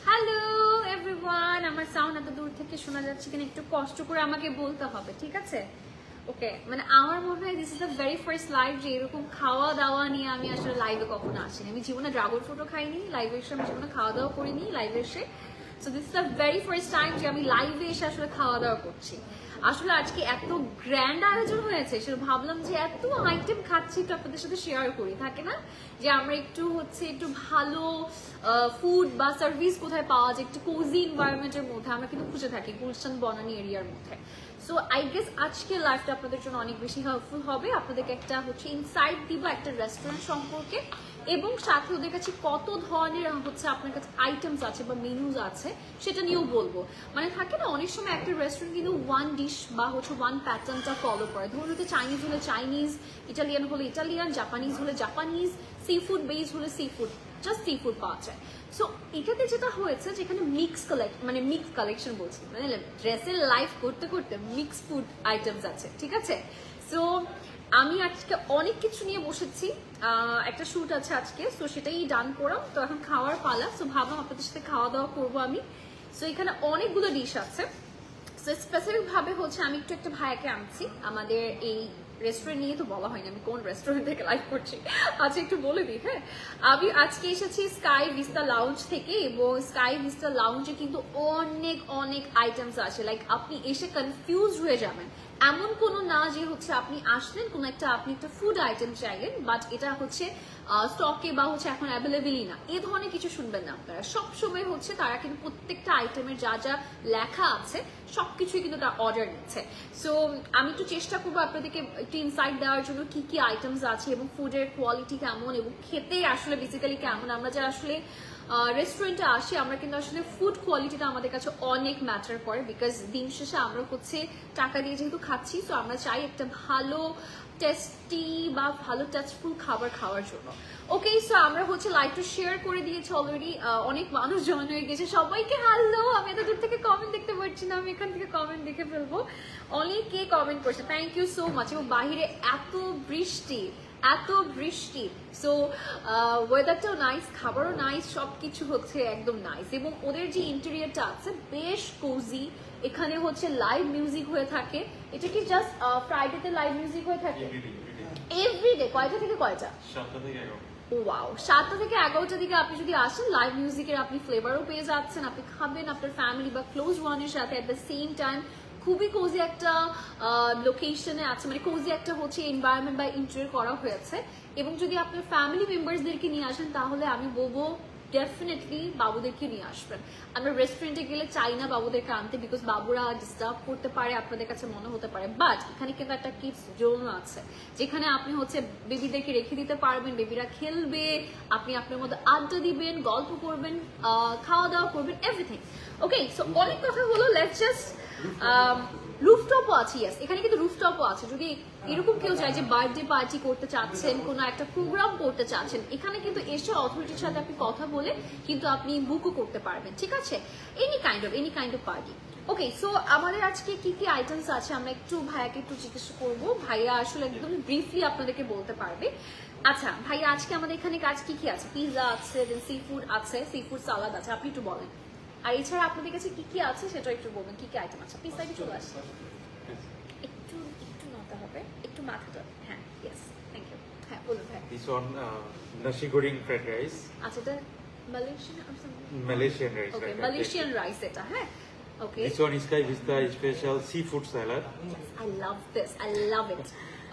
Hello everyone, আমার sound এত দূর থেকে শোনা যাচ্ছে কিনা একটু কষ্ট করে আমাকে বলতে হবে, ঠিক আছে? ওকে, মানে আমার মনে হয় this is the very first live যে এরকম খাওয়া দাওয়া নিয়ে আমি আসলে লাইভে কখনো আসিনি। আমি জীবনে ড্রাগন ফ্রুটও খাইনি, লাইভে এসে আমি জীবনে খাওয়া দাওয়া করিনি লাইভে এসে। So this is the very first time যে আমি লাইভে এসে আসলে খাওয়া দাওয়া করছি। আসলে আজকে এত গ্র্যান্ড আয়োজন হয়েছে, সেটা ভাবলাম যে এত আইটেম খাচ্ছি একটু আপনাদের সাথে শেয়ার করি। থাকে না যে আমরা একটু ভালো ফুড বা সার্ভিস কোথায় পাওয়া যায়, একটু কোজি এনভায়রনমেন্টের মধ্যে আমরা কিন্তু খুঁজে থাকি গুলশান বনানী এরিয়ার মধ্যে। সো আই গেস আজকের লাইফটা আপনাদের জন্য অনেক বেশি হেল্পফুল হবে। আপনাদেরকে একটা ইনসাইট দিব একটা রেস্টুরেন্ট সম্পর্কে, এবং সাথে ওদের কাছে কত ধরনের আপনার কাছে আইটেমস আছে বা মেনুজ আছে সেটা নিয়েও বলবো। মানে থাকে না অনেক সময় একটা রেস্টুরেন্ট কিন্তু ওয়ান ডিশ বা ওয়ান প্যাটার্নটা ফলো করে। ধরুন হচ্ছে চাইনিজ হলে চাইনিজ, ইটালিয়ান হলে ইটালিয়ান, জাপানিজ হলে জাপানিজ, সি ফুড বেস হলে sea food, just sea food পাওয়া যায়। সো এটাতে যেটা হয়েছে যেখানে মিক্স কালেকশন বলছি, মানে ড্রেসের লাইফ করতে করতে মিক্স ফুড আইটেমস আছে, ঠিক আছে? সো আমি আজকে অনেক কিছু নিয়ে বসেছি, একটা শুট আছে আজকে, সো সেটাই ডান করলাম। তো এখন খাওয়ার পালা, সো ভাবলাম আপনাদের সাথে খাওয়া দাওয়া করবো আমি। সো এখানে অনেকগুলো ডিশ আছে। সো স্পেসিফিক ভাবে আমি একটু একটা ভাইয়াকে আনছি আমাদের এই রেস্টুরেন্ট নিয়ে, তো বলা হয়নি আমি কোন রেস্টুরেন্ট থেকে লাইভ করছি। আচ্ছা একটু বলে দিই, হ্যাঁ, আমি আজকে এসেছি স্কাই ভিস্তা লাউঞ্জ থেকে, এবং স্কাই ভিস্তা লাউঞ্জে কিন্তু অনেক অনেক আইটেমস আছে। লাইক আপনি এসে কনফিউজ হয়ে যাবেন, এমন কোনো না যে আপনি আসলেন কোনো আপনি একটা ফুড আইটেম চাইলেন বাট এটা স্টকে বা এখন অ্যাভেলেবেলই না, এই ধরনের কিছু শুনবেন না আপনারা। সবসময় তারা কিন্তু প্রত্যেকটা আইটেমের যা যা লেখা আছে সবকিছুই কিন্তু তারা অর্ডার নিচ্ছে। সো আমি একটু চেষ্টা করবো আপনাদেরকে একটু ইনসাইট দেওয়ার জন্য কি কি আইটেমস আছে এবং ফুডের কোয়ালিটি কেমন এবং খেতে আসলে বেসিক্যালি কেমন। আমরা যারা আসলে রেস্টুরেন্টে আসি আমরা কিন্তু আসলে ফুড কোয়ালিটিটা আমাদের কাছে অনেক ম্যাটার করে, বিকজ দিন শেষে আমরা টাকা দিয়ে যেহেতু খাচ্ছি, তো আমরা চাই একটা ভালো টেস্টি বা ভালো টেস্টফুল খাবার খাওয়ার জন্য। ওকে, সো আমরা লাইভটা শেয়ার করে দিয়েছি অলরেডি, অনেক মানুষ জয়েন হয়ে গেছে। সবাইকে হ্যালো, আমি এত দূর থেকে কমেন্ট দেখতে পাচ্ছি না, আমি এখান থেকে কমেন্ট দেখে ফেলবো। অনেকে কমেন্ট করছে, থ্যাংক ইউ সো মাচ। এবং বাহিরে এত বৃষ্টি, সো ওয়েদারটাও নাইস, খাবারও নাইস, সবকিছু একদম নাইস। এবং ওদের যে ইন্টেরিয়রটা আছে বেশ কোজি। এখানে লাইভ মিউজিক হয়ে থাকে। এটা কি জাস্ট ফ্রাইডেতে লাইভ মিউজিক হয়ে থাকে? এভরিডে। কয়টা থেকে কয়টা? 7টা থেকে 11টা। ওয়াও, 7টা থেকে 11টার দিকে আপনি যদি আসেন, লাইভ মিউজিকের আপনি ফ্লেভারও পেয়ে যাচ্ছেন, আপনি খাবেন আপনার ফ্যামিলি বা ক্লোজ ওয়ানের সাথে এট দ্য সেম টাইম। খুবই কোজি একটা লোকেশনে আছে, মানে কোজি একটা এনভায়রনমেন্ট বা ইন্টেরিয়র করা হয়েছে। এবং যদি আপনার ফ্যামিলি মেম্বার্সদেরকে নিয়ে আসেন তাহলে আমি বলবো ডেফিনেটলি বাবুদেরকে নিয়ে আসবেন। আমরা রেস্টুরেন্টে গেলে চাই না বাবুদেরকে আনতে, বিকজ বাবুরা ডিস্টার্ব করতে পারে, আপনাদের কাছে মনে হতে পারে। বাট এখানে কিন্তু একটা কিডস জোন আছে যেখানে আপনি বেবিদেরকে রেখে দিতে পারবেন, বেবিরা খেলবে, আপনি আপনার মধ্যে আড্ডা দিবেন, গল্প করবেন, খাওয়া দাওয়া করবেন, এভরিথিং। ওকে, সো অনেক কথা হলো, লেটস জাস্ট রুফটপও আছে। ইয়েস, এখানে কিন্তু রুফটপও আছে। যদি এরকম কেউ চায় যে বার্থডে পার্টি করতে চাচ্ছেন, কোনো একটা প্রোগ্রাম করতে চাচ্ছেন, এখানে কিন্তু এসে অথরিটির সাথে আপনি কথা বলে কিন্তু আপনি বুকও করতে পারবেন, ঠিক আছে? Any kind off party. ওকে, সো আমাদের আজকে কি কি আইটেমস আছে আমরা একটু ভাইয়াকে একটু জিজ্ঞেস করবো। ভাইয়া আসলে একদম ব্রিফলি আপনাদেরকে বলতে পারবে। আচ্ছা ভাইয়া, আজকে আমাদের এখানে কাজ কি কি আছে? পিৎজা আছে, দেন সি ফুড আছে, সি ফুড সালাদ আছে, আপনি একটু বলেন। আর এছাড়া আপনাদের কাছে কি কি আছে সেটা একটু বলবেন, কি কি আইটেম আছে। প্লিজ সাইডে চলে আসছে, একটু নড়তে হবে, একটু মাথাটা। হ্যাঁ, ইয়েস, থ্যাংক ইউ। হ্যাঁ বলুন ভাই। This one, nasi goreng fried rice. আচ্ছা, এটা Malaysian or something? Malaysian rice. Okay, right, Malaysian rice এটা, হ্যাঁ। ওকে, This one is Sky Vista special seafood salad. I love this, I love it.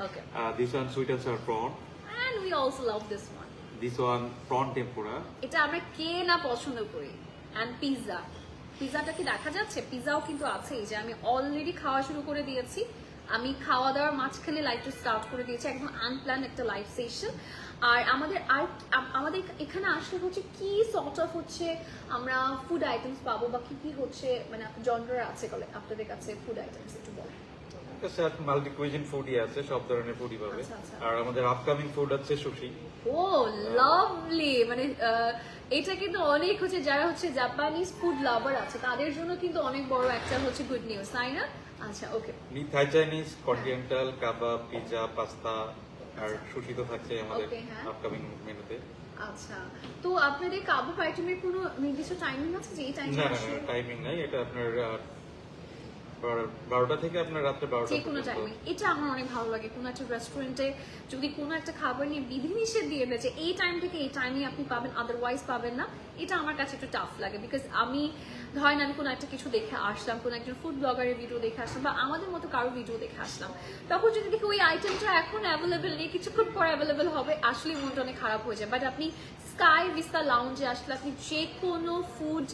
Okay, This one sweet and sour prawn. and we also love this one. This one prawn tempura. এটা আমরা কে না পছন্দ করি। And পিৎজাটা কি দেখা যাচ্ছে? পিৎজাও কিন্তু আছে, এই যে আমি অলরেডি খাওয়া শুরু করে দিয়েছি। আমি খাওয়া দাওয়ার মাঝখানে লাইভটা স্টার্ট করে দিয়েছি, একদম আনপ্ল্যান একটা লাইভ সেশন। আর আমাদের এখানে আসলে কি সর্ট অফ আমরা ফুড আইটেমস পাবো বা কি কি মানে জনরা আছে আপনাদের কাছে ফুড আইটেমস একটু বলেন। মাল্টি কুইজিন ফুডই আছে, সব ধরনের ফুডই পাবে। আর আমাদের আপকামিং ফুড আছে সুশি। ও লাভলি, মানে এটা কিন্তু অনেক যারা জাপানিজ ফুড লাভার আছে তাদের জন্য কিন্তু অনেক বড় একটা গুড নিউজ, তাই না? আচ্ছা, ওকে। থাই চাইনিজ, কন্টিনেন্টাল, কাবাব, পিৎজা, পাস্তা, আর সুশি তো থাকছে আমাদের Okay, হ্যাঁ। আপকামিং মেনুতে। আচ্ছা, তো আপনাদের কাবাব আইটেমের কোনো নির্দিষ্ট টাইমিং আছে যে এই টাইমে না না না টাইমিং নাই, এটা আপনার 12টা থেকে আপনার রাত্রে 12টা যে কোনো টাইমে, এটা আমার অনেক ভালো লাগে। কোনো একটা রেস্টুরেন্টে যদি কোনো একটা খাবার নিয়ে বিধিনিষেধ দিয়ে দেয় যে এই টাইম থেকে এই টাইমে আপনি পাবেন, আদারওয়াইজ পাবেন না, এটা আমার কাছে একটু টাফ লাগে। বিকজ আমি ধরেন আমি কোনো একটা কিছু দেখে আসলাম, কোনো একজন ফুড ব্লগারের ভিডিও দেখে আসলাম বা আমাদের মতো কারো ভিডিও দেখে আসলাম, তখন যদি দেখি ওই আইটেমটা এখন অ্যাভেলেবেল নেই, কিছুক্ষণ পর অ্যাভেলেবেল হবে, আসলে মনটা অনেক খারাপ হয়ে যায়। বাট আপনি স্কাই ভিস্তা লাউঞ্জে আসলে আপনি যে কোনো ফুড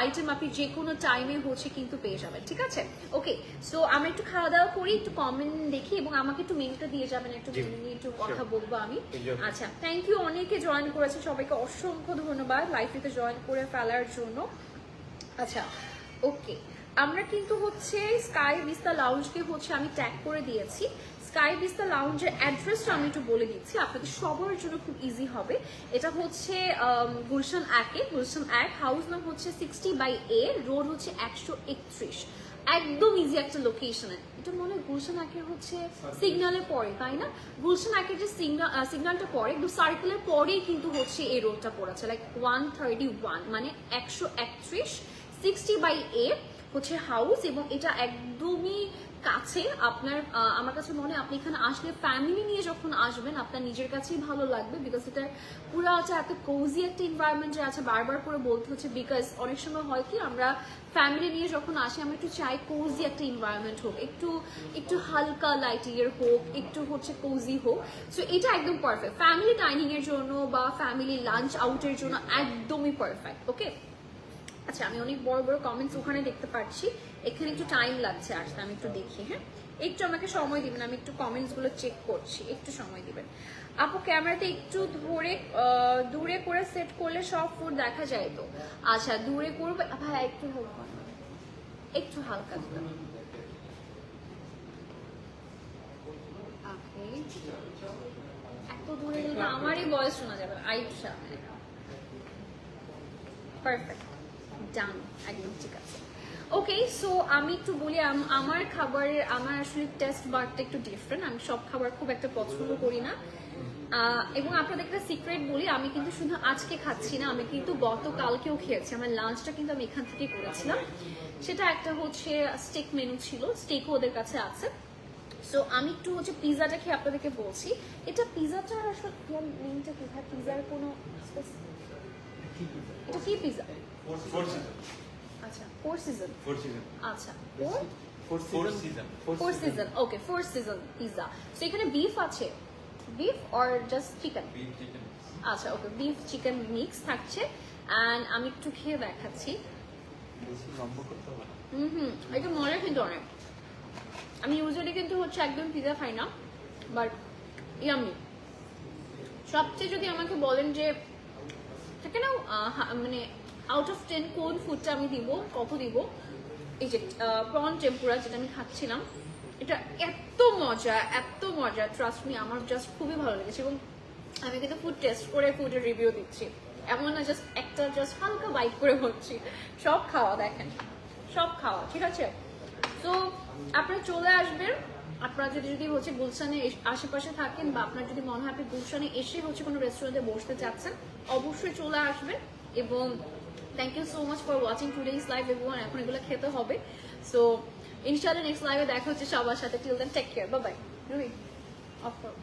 আইটেম আপনি যে কোনো টাইমে হচ্ছে কিন্তু পেয়ে যাবেন, ঠিক আছে? ওকে, সো আমরা একটু খাওয়া দাওয়া করি, একটু কমেন্ট দেখি এবং আমাকে একটু মেনুটা দিয়ে যাবেন, একটু মেনু নিয়ে একটু কথা বলবো আমি। আচ্ছা, থ্যাংক ইউ, অনেকে জয়েন করেছে, সবাইকে অসংখ্য ধন্যবাদ লাইফে জয়েন করে ফেলার জন্য। আচ্ছা, ওকে, আমরা কিন্তু হচ্ছে স্কাই ভিস্তা লাউঞ্জকে হচ্ছে আমি ট্যাগ করে দিয়েছি। স্কাই ভিস্তা লাউঞ্জের অ্যাড্রেসটা আমি একটু বলে দিচ্ছি, আপনাদের সবার জন্য খুব ইজি হবে। এটা হচ্ছে গুলশান 1, হাউস নাম হচ্ছে 60/A, রোড হচ্ছে 131, একদম ইজি একটা লোকেশনে। এটা মনে হয় গুলশান 1 হচ্ছে সিগন্যালের পরে, তাই না? গুলশান 1 যে সিগন্যালটা পরে একদম সার্কেলের পরেই কিন্তু হচ্ছে এই রোডটা পড়েছে, লাইক 131 মানে 131, 60/A হচ্ছে হাউস, এবং এটা একদমই কাছে আপনার। আমার কাছে মনে হয় আপনি এখানে আসলে ফ্যামিলি নিয়ে যখন আসবেন আপনার নিজের কাছেই ভালো লাগবে, বিকজ এটা পুরো হচ্ছে এত কোজি একটা এনভায়রনমেন্টে আছে, বারবার করে বলতে হচ্ছে। বিকজ অনেক সময় হয় কি আমরা ফ্যামিলি নিয়ে যখন আসি আমরা একটু চাই কোজি একটা এনভায়রনমেন্ট হোক, একটু হালকা লাইটিংয়ের হোক, একটু হচ্ছে কোজি হোক। সো এটা একদম পারফেক্ট ফ্যামিলি ডাইনিং এর জন্য বা ফ্যামিলি লাঞ্চ আউটের জন্য, একদমই পারফেক্ট। ওকে, আচ্ছা, আমি অনেক বড় বড় কমেন্টস ওখানে দেখতে পাচ্ছি, এখানে একটু টাইম লাগছে আসলে, আমি একটু দেখি। হ্যাঁ, একটু আমাকে সময় দিবেন, আমি একটু কমেন্টস গুলো চেক করছি, একটু সময় দিবেন। আপু ক্যামেরাতে একটু দূরে করে সেট করলে সব ফুড দেখা যায় তো? আচ্ছা, দূরে করবে ভাই, একটু হালকা দিবেন। এত দূরে গেলে আমারই ভয়েস শোনা যাবে। আইসা, পারফেক্ট, ডান, একদম ঠিক আছে। ওকে, সো আমি একটু বলি আমার খাবারের, আমার আসলে টেস্ট বারটা একটু ডিফারেন্ট। আমি সব খাবার খুব একটা পছন্দ করি না, এবং আপনাদের একটা সিক্রেট বলি, আমি কিন্তু শুধু আজকে খাচ্ছি না, আমি কিন্তু গতকালকেও খেয়েছি। আমার লাঞ্চটা কিন্তু আমি এখান থেকে করেছিলাম, সেটা একটা হচ্ছে স্টেক মেনু ছিল, স্টেকও ওদের কাছে আছে। সো আমি একটু হচ্ছে পিজাটা খেয়ে আপনাদেরকে বলছি। এটা পিজাটার আসলে মেনুটা কি হয়? পিজার কোনো এটা কি পিজা? আচ্ছা, ফোর সিজন। আচ্ছা, ফোর সিজন, ওকে, ফোর সিজন পিজা। সো এখানে বিফ আছে, বিফ অর জাস্ট চিকেন? আচ্ছা, ওকে, বিফ চিকেন মিক্স থাকছে। অ্যান্ড আমি একটু খেয়ে দেখাচ্ছি। এটা মজা কিন্তু অনেক। আমি ইউজুয়ালি কিন্তু হচ্ছে একদম পিজা খাই না, বাট ইয়ামি। সবচেয়ে যদি আমাকে বলেন যে থাকে না মানে আউট অফ 10 কোন ফুডটা আমি দিব, কত দিব, এই যে প্রন টেম্পুরা যেটা আমি খাচ্ছিলাম, এটা এত মজা, ট্রাস্ট মি, আমার জাস্ট খুবই ভালো লেগেছে। এবং আমি কিন্তু ফুড টেস্ট করে ফুডের রিভিউ দিচ্ছি, এমন না জাস্ট হালকা বাইট করে বলছি। সব খাওয়া, দেখেন, সব খাওয়া, ঠিক আছে? তো আপনারা চলে আসবেন, আপনারা যদি হচ্ছে গুলশানে আশেপাশে থাকেন বা আপনার যদি মনে হয় আপনি গুলশানে এসে হচ্ছে কোনো রেস্টুরেন্টে বসতে চাচ্ছেন, অবশ্যই চলে আসবেন। এবং thank you so much for watching today's live everyone. এখন এগুলো খেতে হবে। সো ইনশাআল্লাহ নেক্সট লাইভে দেখা হচ্ছে সবার সাথে। Till then take care, bye bye. Ruhi off করো।